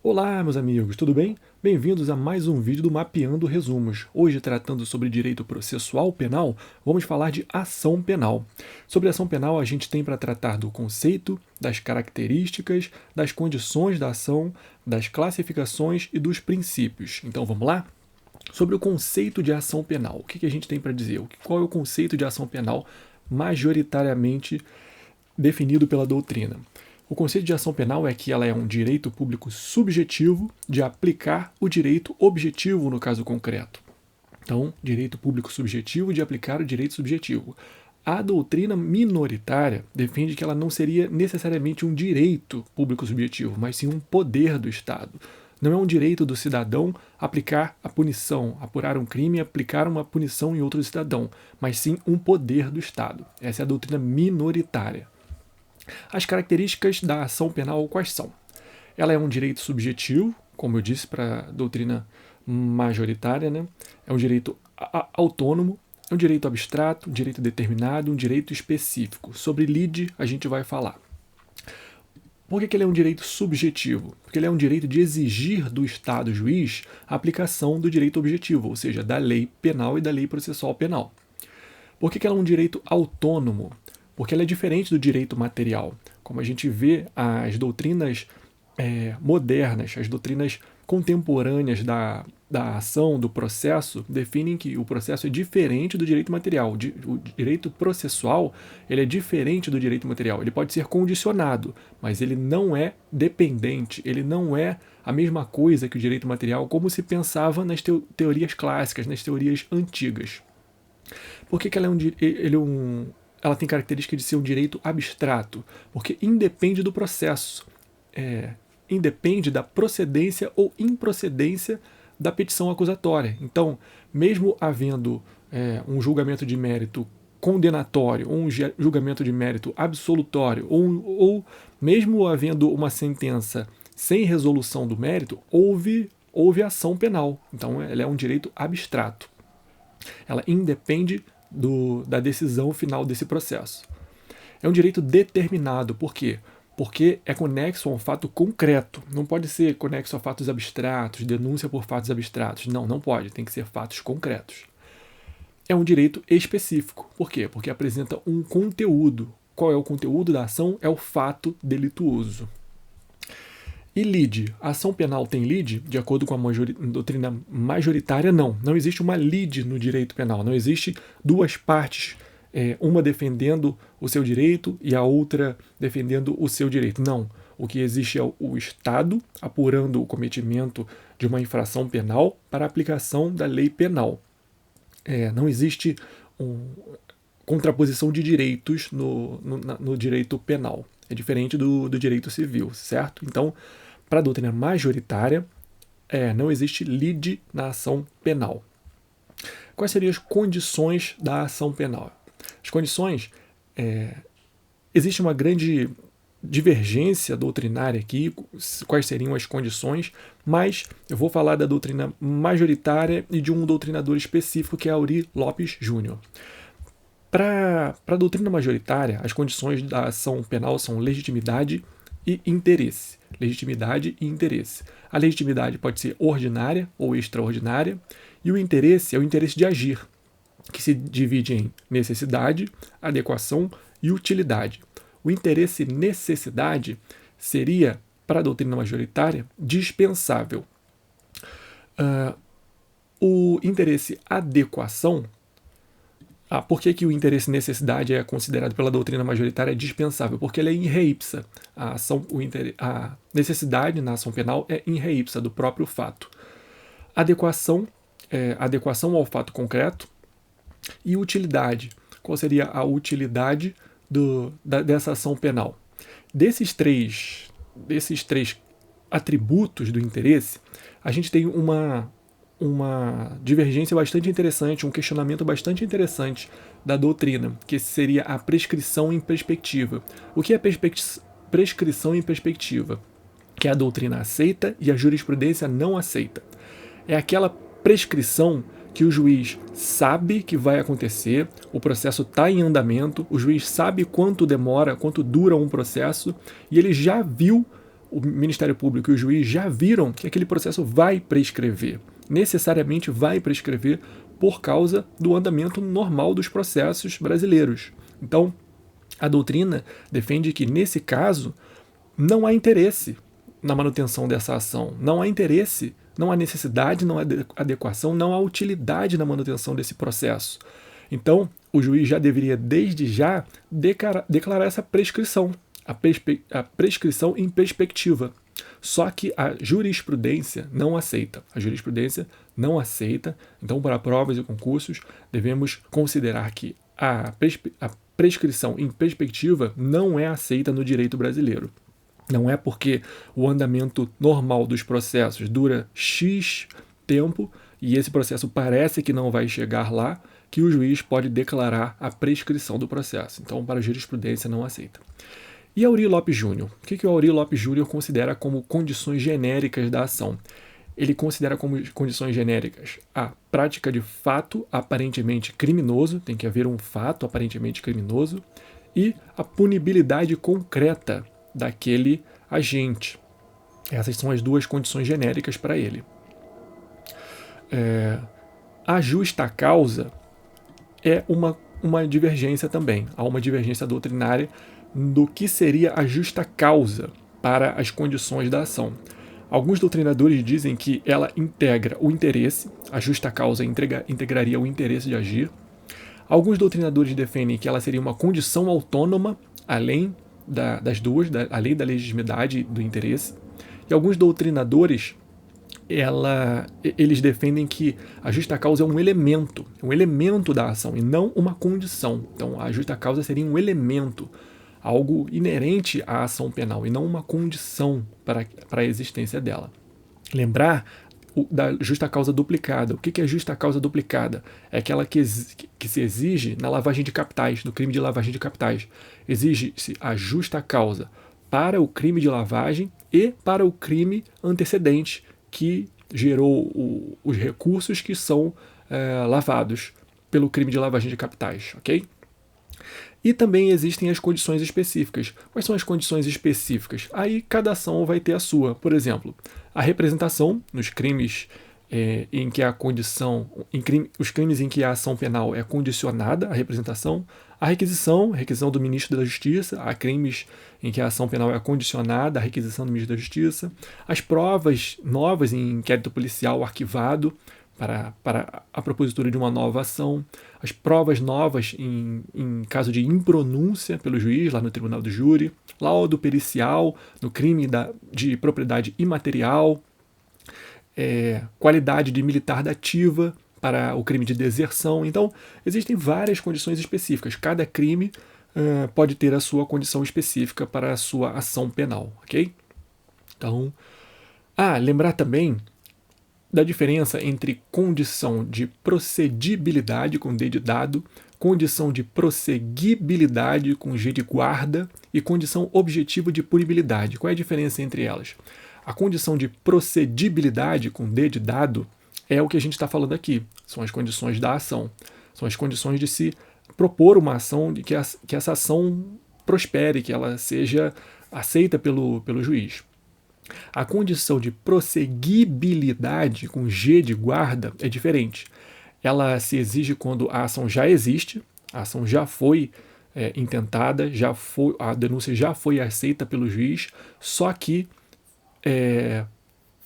Olá, meus amigos, tudo bem? Bem-vindos a mais um vídeo do Mapeando Resumos. Hoje, tratando sobre direito processual penal, vamos falar de ação penal. Sobre ação penal, a gente tem para tratar do conceito, das características, das condições da ação, das classificações e dos princípios. Então, vamos lá? Sobre o conceito de ação penal, o que a gente tem para dizer? Qual é o conceito de ação penal majoritariamente definido pela doutrina? O conceito de ação penal é que ela é um direito público subjetivo de aplicar o direito objetivo no caso concreto. Então, direito público subjetivo de aplicar o direito subjetivo. A doutrina minoritária defende que ela não seria necessariamente um direito público subjetivo, mas sim um poder do Estado. Não é um direito do cidadão aplicar a punição, apurar um crime e aplicar uma punição em outro cidadão, mas sim um poder do Estado. Essa é a doutrina minoritária. As características da ação penal quais são? Ela é um direito subjetivo, como eu disse para a doutrina majoritária, né? É um direito autônomo, é um direito abstrato, um direito determinado, um direito específico. Sobre lide a gente vai falar. Por que ele é um direito subjetivo? Porque ele é um direito de exigir do Estado juiz a aplicação do direito objetivo, ou seja, da lei penal e da lei processual penal. Por que ela é um direito autônomo? Porque ela é diferente do direito material. Como a gente vê, as doutrinas modernas, as doutrinas contemporâneas da ação, do processo, definem que o processo é diferente do direito material. O direito processual ele é diferente do direito material. Ele pode ser condicionado, mas ele não é dependente, ele não é a mesma coisa que o direito material, como se pensava nas teorias clássicas, nas teorias antigas. Por que ela tem característica de ser um direito abstrato? Porque independe do processo, independe da procedência ou improcedência da petição acusatória. Então, mesmo havendo um julgamento de mérito condenatório, ou um julgamento de mérito absolutório, ou mesmo havendo uma sentença sem resolução do mérito, houve ação penal. Então, ela é um direito abstrato. Ela independe da decisão final desse processo. É um direito determinado. Por quê? Porque é conexo a um fato concreto. Não pode ser conexo a fatos abstratos, denúncia por fatos abstratos. Não pode. Tem que ser fatos concretos. É um direito específico. Por quê? Porque apresenta um conteúdo. Qual é o conteúdo da ação? É o fato delituoso. E lide. A ação penal tem lide? De acordo com a doutrina majoritária, não. Não existe uma lide no direito penal. Não existe duas partes, uma defendendo o seu direito e a outra defendendo o seu direito. Não. O que existe é o Estado apurando o cometimento de uma infração penal para a aplicação da lei penal. Não existe contraposição de direitos no direito penal. É diferente do direito civil, certo? Então, para a doutrina majoritária, não existe lide na ação penal. Quais seriam as condições da ação penal? As condições, existe uma grande divergência doutrinária aqui, quais seriam as condições, mas eu vou falar da doutrina majoritária e de um doutrinador específico que é Aury Lopes Júnior. Para a doutrina majoritária, as condições da ação penal são legitimidade e interesse. Legitimidade e interesse. A legitimidade pode ser ordinária ou extraordinária, e o interesse é o interesse de agir, que se divide em necessidade, adequação e utilidade. O interesse necessidade seria, para a doutrina majoritária, dispensável. O interesse adequação. Por que o interesse necessidade é considerado pela doutrina majoritária dispensável? Porque ele é in re ipsa. A necessidade na ação penal é in re ipsa, do próprio fato. Adequação ao fato concreto. E utilidade. Qual seria a utilidade dessa ação penal? Desses três atributos do interesse, a gente tem uma divergência bastante interessante, um questionamento bastante interessante da doutrina, que seria a prescrição em perspectiva. O que é prescrição em perspectiva? Que a doutrina aceita e a jurisprudência não aceita. É aquela prescrição que o juiz sabe que vai acontecer, o processo está em andamento, o juiz sabe quanto demora, quanto dura um processo, e ele já viu o Ministério Público e o juiz já viram que aquele processo vai prescrever. Necessariamente vai prescrever por causa do andamento normal dos processos brasileiros. Então, a doutrina defende que, nesse caso, não há interesse na manutenção dessa ação, não há interesse, não há necessidade, não há adequação, não há utilidade na manutenção desse processo. Então, o juiz já deveria, desde já, declarar essa prescrição, a prescrição em perspectiva. Só que a jurisprudência não aceita. A jurisprudência não aceita. Então, para provas e concursos, devemos considerar que a prescrição em perspectiva não é aceita no direito brasileiro. Não é porque o andamento normal dos processos dura X tempo e esse processo parece que não vai chegar lá que o juiz pode declarar a prescrição do processo. Então, para a jurisprudência, não aceita. E Aury Lopes Júnior? O que o Aury Lopes Júnior considera como condições genéricas da ação? Ele considera como condições genéricas a prática de fato aparentemente criminoso, tem que haver um fato aparentemente criminoso, e a punibilidade concreta daquele agente. Essas são as duas condições genéricas para ele. A justa causa é uma divergência também. Há uma divergência doutrinária do que seria a justa causa para as condições da ação. Alguns doutrinadores dizem que ela integra o interesse, a justa causa integraria o interesse de agir. Alguns doutrinadores defendem que ela seria uma condição autônoma, além das duas, além da legitimidade e do interesse. E alguns doutrinadores eles defendem que a justa causa é um elemento da ação e não uma condição. Então, a justa causa seria um elemento, algo inerente à ação penal e não uma condição para a existência dela. Lembrar da justa causa duplicada. O que é justa causa duplicada? É aquela que se exige na lavagem de capitais, no crime de lavagem de capitais. Exige-se a justa causa para o crime de lavagem e para o crime antecedente que gerou os recursos que são lavados pelo crime de lavagem de capitais, ok? E também existem as condições específicas. Quais são as condições específicas? Aí cada ação vai ter a sua. Por exemplo, a representação nos crimes em que a condição, os crimes em que a ação penal é condicionada à representação, a requisição do ministro da Justiça, há crimes em que a ação penal é condicionada à requisição do ministro da Justiça, as provas novas em inquérito policial arquivado para a propositura de uma nova ação, as provas novas em caso de impronúncia pelo juiz lá no tribunal do júri, laudo pericial no crime de propriedade imaterial, qualidade de militar da ativa para o crime de deserção. Então, existem várias condições específicas. Cada crime pode ter a sua condição específica para a sua ação penal, ok? Então, lembrar também da diferença entre condição de procedibilidade com D de dado, condição de prosseguibilidade com G de guarda e condição objetiva de punibilidade. Qual é a diferença entre elas? A condição de procedibilidade com D de dado é o que a gente está falando aqui. São as condições da ação. São as condições de se propor uma ação, de que essa ação prospere, que ela seja aceita pelo juiz. A condição de prosseguibilidade com G de guarda é diferente. Ela se exige quando a ação já existe, a ação já foi intentada, a denúncia já foi aceita pelo juiz, só que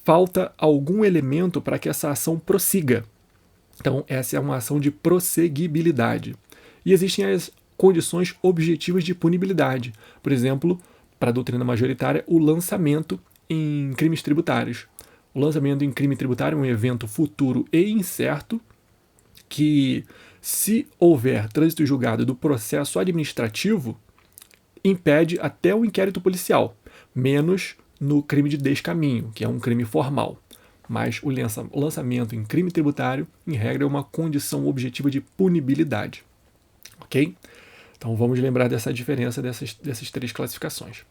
falta algum elemento para que essa ação prossiga. Então, essa é uma ação de prosseguibilidade. E existem as condições objetivas de punibilidade. Por exemplo, para a doutrina majoritária, o lançamento em crimes tributários. O lançamento em crime tributário é um evento futuro e incerto que, se houver trânsito julgado do processo administrativo, impede até o inquérito policial, menos no crime de descaminho, que é um crime formal. Mas o lançamento em crime tributário, em regra, é uma condição objetiva de punibilidade. Ok? Então vamos lembrar dessa diferença dessas três classificações.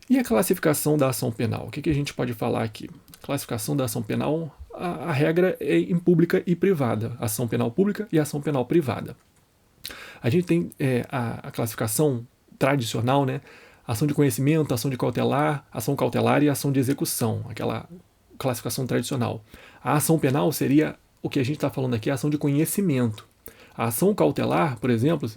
E a classificação da ação penal? O que a gente pode falar aqui? Classificação da ação penal, a regra é em pública e privada. Ação penal pública e ação penal privada. A gente tem a classificação tradicional, né? ação de conhecimento, ação de cautelar, ação cautelar e ação de execução, aquela classificação tradicional. A ação penal seria o que a gente está falando aqui, a ação de conhecimento. A ação cautelar, por exemplo,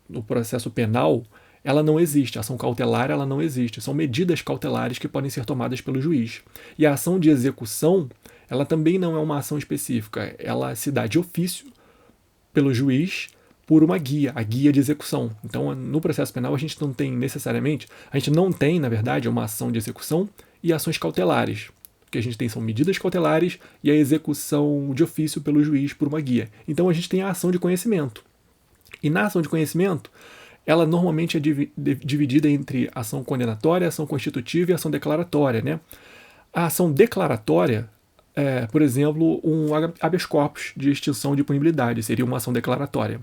no processo penal, ela não existe. A ação cautelar ela não existe. São medidas cautelares que podem ser tomadas pelo juiz. E a ação de execução, ela também não é uma ação específica. Ela se dá de ofício pelo juiz por uma guia, a guia de execução. Então, no processo penal, a gente não tem necessariamente, na verdade, uma ação de execução e ações cautelares. O que a gente tem são medidas cautelares e a execução de ofício pelo juiz por uma guia. Então, a gente tem a ação de conhecimento. E na ação de conhecimento, ela normalmente é dividida entre ação condenatória, ação constitutiva e ação declaratória, né? A ação declaratória, por exemplo, um habeas corpus de extinção de punibilidade, seria uma ação declaratória.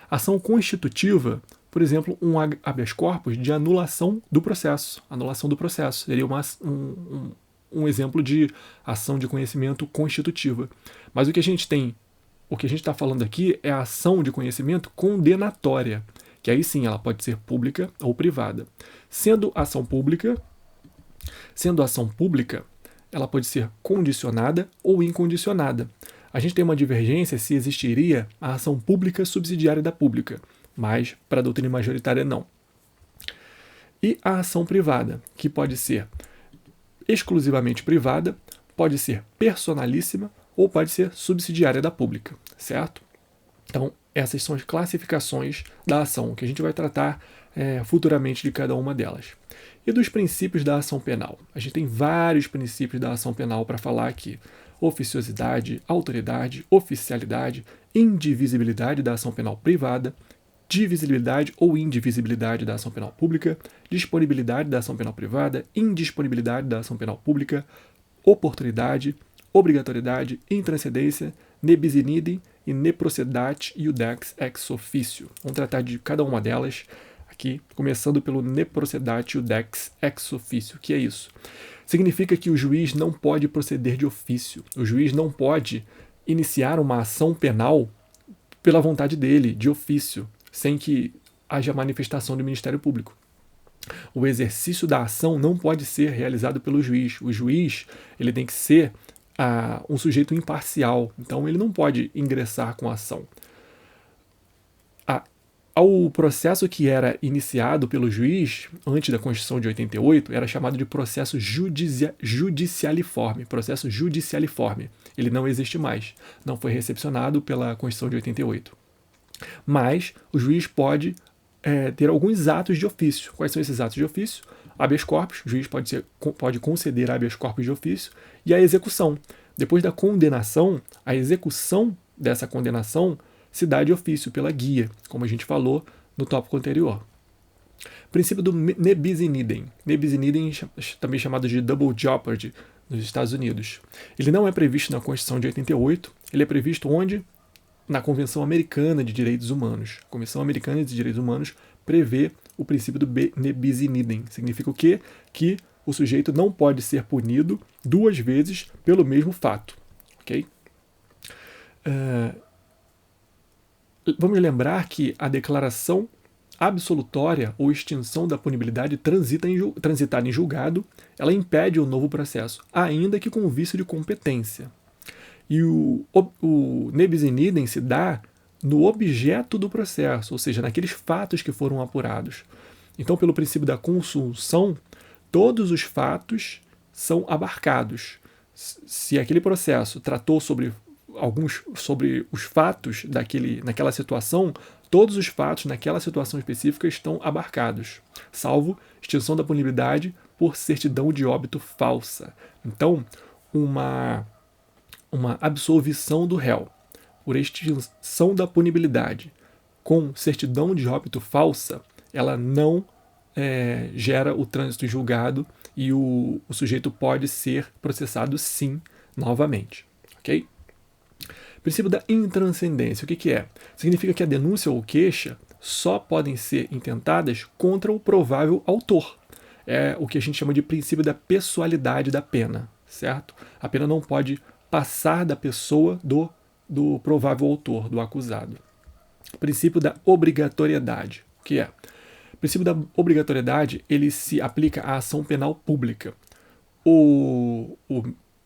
Ação constitutiva, por exemplo, um habeas corpus de anulação do processo. Anulação do processo seria um exemplo de ação de conhecimento constitutiva. Mas o que a gente está falando aqui é a ação de conhecimento condenatória, que aí sim ela pode ser pública ou privada. Sendo ação pública, ela pode ser condicionada ou incondicionada. A gente tem uma divergência se existiria a ação pública subsidiária da pública, mas para a doutrina majoritária não. E a ação privada, que pode ser exclusivamente privada, pode ser personalíssima ou pode ser subsidiária da pública, certo? Então, essas são as classificações da ação, que a gente vai tratar futuramente de cada uma delas. E dos princípios da ação penal? A gente tem vários princípios da ação penal para falar aqui. Oficiosidade, autoridade, oficialidade, indivisibilidade da ação penal privada, divisibilidade ou indivisibilidade da ação penal pública, disponibilidade da ação penal privada, indisponibilidade da ação penal pública, oportunidade, obrigatoriedade, intranscendência, ne bis in idem e ne procedat iudex ex officio. Vamos tratar de cada uma delas aqui, começando pelo ne procedat iudex ex officio. O que é isso? Significa que o juiz não pode proceder de ofício. O juiz não pode iniciar uma ação penal pela vontade dele, de ofício, sem que haja manifestação do Ministério Público. O exercício da ação não pode ser realizado pelo juiz. O juiz ele tem que ser um sujeito imparcial, então ele não pode ingressar com a ação. O processo que era iniciado pelo juiz antes da Constituição de 88 era chamado de processo judicialiforme. Processo judicialiforme. Ele não existe mais. Não foi recepcionado pela Constituição de 88. Mas o juiz pode ter alguns atos de ofício. Quais são esses atos de ofício? Habeas corpus, o juiz pode conceder habeas corpus de ofício, e a execução. Depois da condenação, a execução dessa condenação se dá de ofício pela guia, como a gente falou no tópico anterior. Princípio do ne bis in idem. Ne bis in idem, também chamado de double jeopardy nos Estados Unidos. Ele não é previsto na Constituição de 88, ele é previsto onde? Na Convenção Americana de Direitos Humanos. A Convenção Americana de Direitos Humanos prevê o princípio do ne bis in idem. Significa o quê? Que o sujeito não pode ser punido duas vezes pelo mesmo fato. Ok? Vamos lembrar que a declaração absolutória ou extinção da punibilidade transitada em julgado, ela impede o novo processo, ainda que com vício de competência. E o ne bis in idem se dá no objeto do processo, ou seja, naqueles fatos que foram apurados. Então, pelo princípio da consunção, todos os fatos são abarcados. Se aquele processo tratou sobre os fatos naquela situação, todos os fatos naquela situação específica estão abarcados, salvo extinção da punibilidade por certidão de óbito falsa. Então, uma absolvição do réu por extinção da punibilidade com certidão de óbito falsa, ela não gera o trânsito em julgado e o sujeito pode ser processado sim novamente. Ok? Princípio da intranscendência. O que é? Significa que a denúncia ou queixa só podem ser intentadas contra o provável autor. É o que a gente chama de princípio da pessoalidade da pena, certo? A pena não pode passar da pessoa do provável autor, do acusado. Princípio da obrigatoriedade. O que é? O princípio da obrigatoriedade, ele se aplica à ação penal pública. O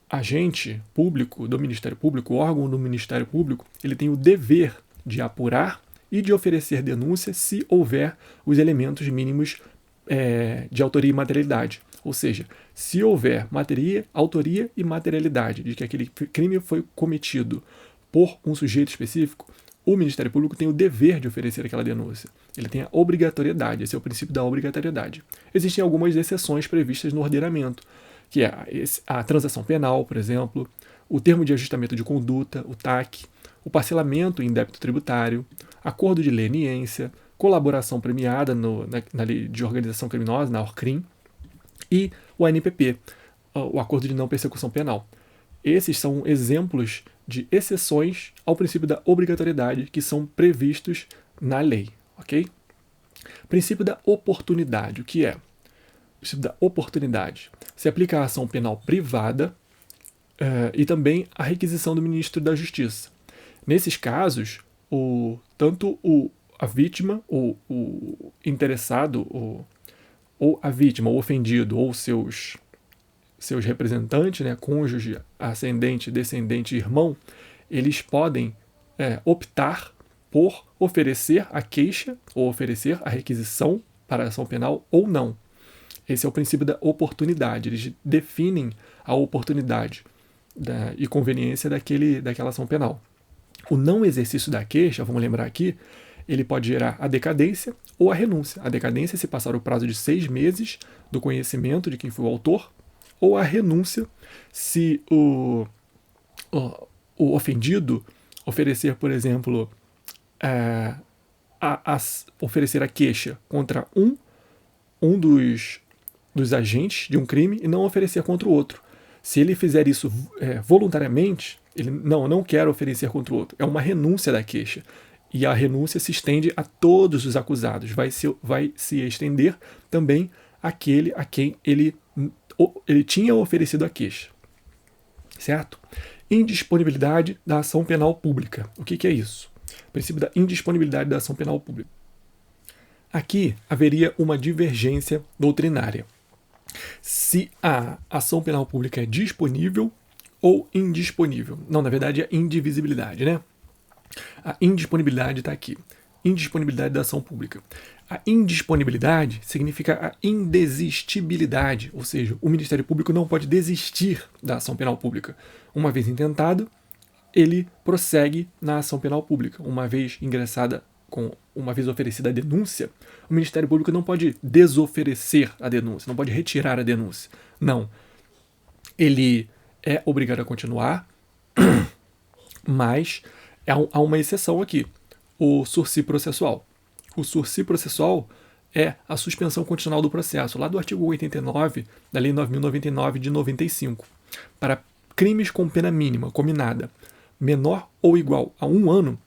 agente público do Ministério Público, o órgão do Ministério Público, ele tem o dever de apurar e de oferecer denúncia se houver os elementos mínimos de autoria e materialidade. Ou seja, se houver autoria e materialidade de que aquele crime foi cometido por um sujeito específico, o Ministério Público tem o dever de oferecer aquela denúncia. Ele tem a obrigatoriedade, esse é o princípio da obrigatoriedade. Existem algumas exceções previstas no ordenamento, que é a transação penal, por exemplo, o termo de ajustamento de conduta, o TAC, o parcelamento em débito tributário, acordo de leniência, colaboração premiada na lei de organização criminosa, na ORCRIM, e o ANPP, o acordo de não persecução penal. Esses são exemplos de exceções ao princípio da obrigatoriedade que são previstos na lei, ok? Princípio da oportunidade, o que é? O princípio da oportunidade se aplica à ação penal privada e também à requisição do ministro da Justiça. Nesses casos, tanto a vítima, ou o interessado, ou a vítima, o ofendido, ou seus representantes, né, cônjuge, ascendente, descendente, irmão, eles podem optar por oferecer a queixa ou oferecer a requisição para a ação penal ou não. Esse é o princípio da oportunidade. Eles definem a oportunidade e conveniência daquela ação penal. O não exercício da queixa, vamos lembrar aqui, ele pode gerar a decadência ou a renúncia. A decadência se passar o prazo de 6 meses do conhecimento de quem foi o autor, ou a renúncia se o ofendido oferecer, por exemplo, oferecer a queixa contra um dos agentes de um crime e não oferecer contra o outro. Se ele fizer isso voluntariamente, ele não quer oferecer contra o outro. É uma renúncia da queixa. E a renúncia se estende a todos os acusados. Vai se estender também àquele a quem ele tinha oferecido a queixa. Certo? Indisponibilidade da ação penal pública. O que é isso? O princípio da indisponibilidade da ação penal pública. Aqui haveria uma divergência doutrinária. Se a ação penal pública é disponível ou indisponível. Não, na verdade é indivisibilidade, né? A indisponibilidade está aqui. Indisponibilidade da ação pública. A indisponibilidade significa a indesistibilidade, ou seja, o Ministério Público não pode desistir da ação penal pública. Uma vez intentado, ele prossegue na ação penal pública. Uma vez oferecida a denúncia, o Ministério Público não pode desoferecer a denúncia, não pode retirar a denúncia. Não. Ele é obrigado a continuar, mas há uma exceção aqui, o sursi processual. O sursi processual é a suspensão condicional do processo, lá do artigo 89 da Lei 9.099 de 95. Para crimes com pena mínima combinada menor ou igual a 1 ano,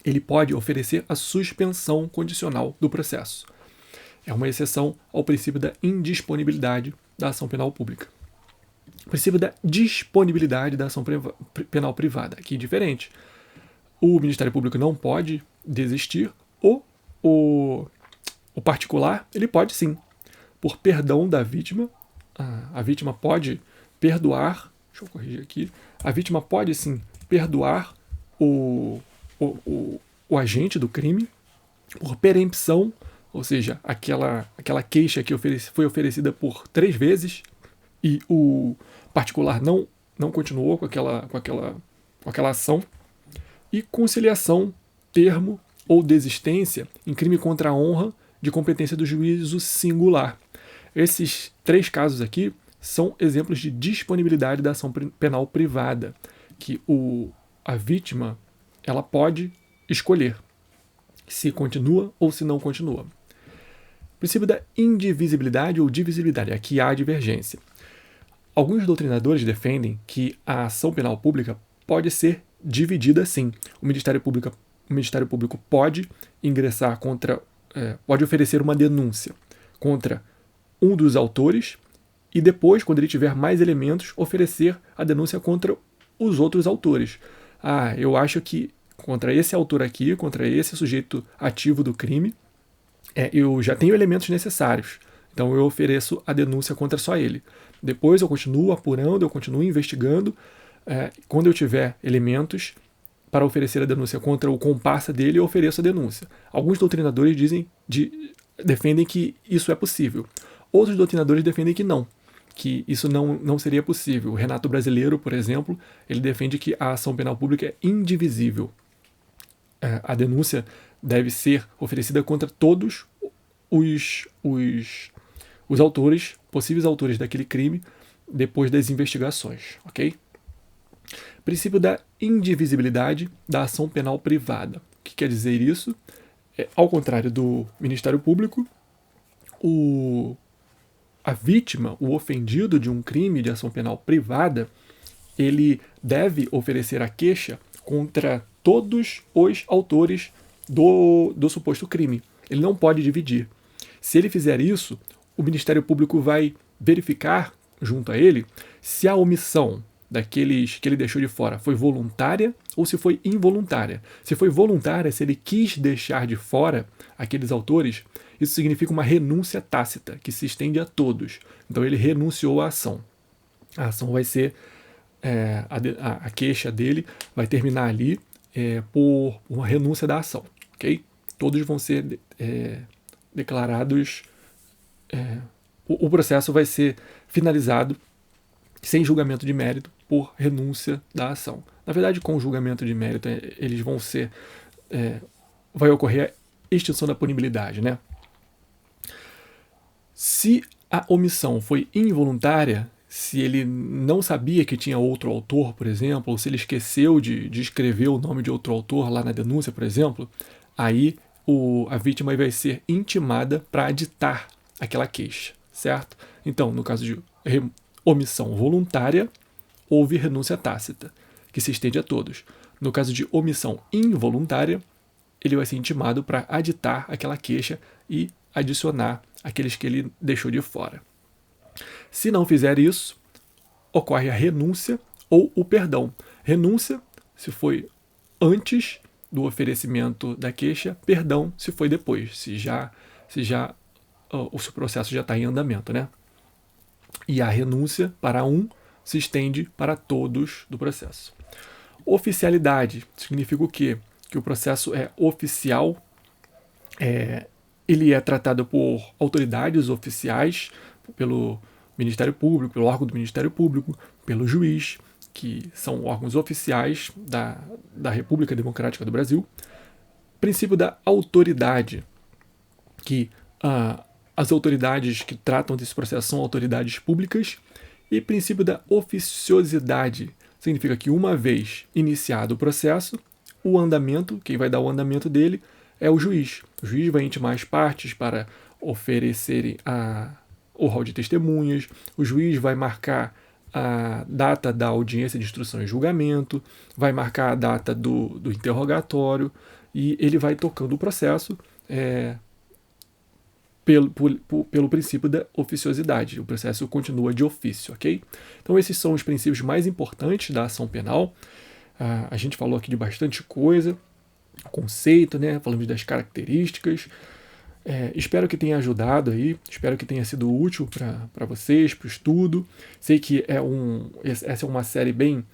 ele pode oferecer a suspensão condicional do processo. É uma exceção ao princípio da indisponibilidade da ação penal pública. O princípio da disponibilidade da ação penal privada, aqui é diferente. O Ministério Público não pode desistir, o particular, ele pode sim. Por perdão da vítima, a vítima pode perdoar, deixa eu corrigir aqui, a vítima pode sim perdoar o agente do crime por perempção, ou seja, aquela queixa que foi oferecida por 3 vezes e o particular não continuou com aquela ação, e conciliação, termo ou desistência em crime contra a honra de competência do juízo singular. Esses 3 casos aqui são exemplos de disponibilidade da ação penal privada, que a vítima ela pode escolher se continua ou se não continua. O princípio da indivisibilidade ou divisibilidade, aqui há divergência. Alguns doutrinadores defendem que a ação penal pública pode ser dividida sim. O Ministério Público pode ingressar pode oferecer uma denúncia contra um dos autores e depois, quando ele tiver mais elementos, oferecer a denúncia contra os outros autores. Eu acho que contra esse autor aqui, contra esse sujeito ativo do crime, eu já tenho elementos necessários, então eu ofereço a denúncia contra só ele. Depois eu continuo apurando, eu continuo investigando. Quando eu tiver elementos para oferecer a denúncia contra o comparsa dele, eu ofereço a denúncia. Alguns doutrinadores defendem que isso é possível. Outros doutrinadores defendem que isso não seria possível. O Renato Brasileiro, por exemplo, ele defende que a ação penal pública é indivisível. A denúncia deve ser oferecida contra todos os autores, possíveis autores daquele crime, depois das investigações, ok? Princípio da indivisibilidade da ação penal privada. O que quer dizer isso? Ao contrário do Ministério Público, a vítima, o ofendido de um crime de ação penal privada, ele deve oferecer a queixa contra todos os autores do suposto crime. Ele não pode dividir. Se ele fizer isso, o Ministério Público vai verificar junto a ele se a omissão daqueles que ele deixou de fora foi voluntária ou se foi involuntária. Se foi voluntária, se ele quis deixar de fora aqueles autores, isso significa uma renúncia tácita, que se estende a todos. Então ele renunciou à ação. A ação vai ser, a queixa dele vai terminar ali por uma renúncia da ação, ok? Todos vão ser declarados, o processo vai ser finalizado sem julgamento de mérito por renúncia da ação. Na verdade, com o julgamento de mérito, eles vão ser, vai ocorrer a extinção da punibilidade, né? Se a omissão foi involuntária, se ele não sabia que tinha outro autor, por exemplo, ou se ele esqueceu de escrever o nome de outro autor lá na denúncia, por exemplo, aí a vítima vai ser intimada para aditar aquela queixa, certo? Então, no caso de omissão voluntária, houve renúncia tácita, que se estende a todos. No caso de omissão involuntária, ele vai ser intimado para aditar aquela queixa e adicionar aqueles que ele deixou de fora. Se não fizer isso, ocorre a renúncia ou o perdão. Renúncia, se foi antes do oferecimento da queixa, perdão, se foi depois, se o seu processo já está em andamento, né? E a renúncia para um se estende para todos do processo. Oficialidade significa o quê? Que o processo é oficial, ele é tratado por autoridades oficiais, pelo Ministério Público, pelo órgão do Ministério Público, pelo juiz, que são órgãos oficiais da República Democrática do Brasil. Princípio da autoridade, que as autoridades que tratam desse processo são autoridades públicas. E princípio da oficiosidade, significa que uma vez iniciado o processo, o andamento, quem vai dar o andamento dele é o juiz. O juiz vai intimar as partes para oferecerem o rol de testemunhas, o juiz vai marcar a data da audiência de instrução e julgamento, vai marcar a data do interrogatório e ele vai tocando o processo pelo princípio da oficiosidade. O processo continua de ofício, ok? Então esses são os princípios mais importantes da ação penal. A gente falou aqui de bastante coisa, conceito, né? Falamos das características. Espero que tenha ajudado aí, espero que tenha sido útil para vocês, para o estudo. Sei que essa é uma série bem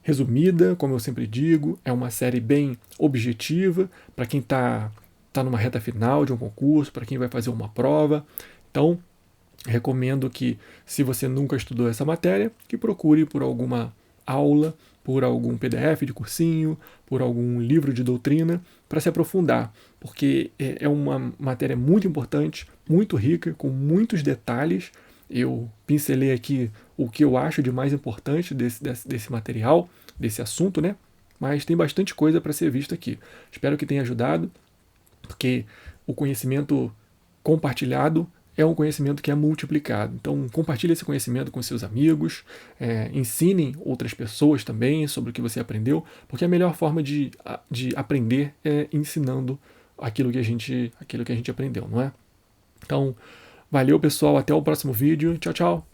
resumida, como eu sempre digo, é uma série bem objetiva para quem está numa reta final de um concurso, para quem vai fazer uma prova. Então, recomendo que, se você nunca estudou essa matéria, que procure por alguma aula, por algum PDF de cursinho, por algum livro de doutrina, para se aprofundar, porque é uma matéria muito importante, muito rica, com muitos detalhes. Eu pincelei aqui o que eu acho de mais importante desse material, desse assunto, né? Mas tem bastante coisa para ser vista aqui. Espero que tenha ajudado, porque o conhecimento compartilhado é um conhecimento que é multiplicado. Então, compartilhe esse conhecimento com seus amigos, ensinem outras pessoas também sobre o que você aprendeu, porque a melhor forma de aprender é ensinando aquilo que a gente aprendeu, não é? Então, valeu, pessoal, até o próximo vídeo. Tchau, tchau!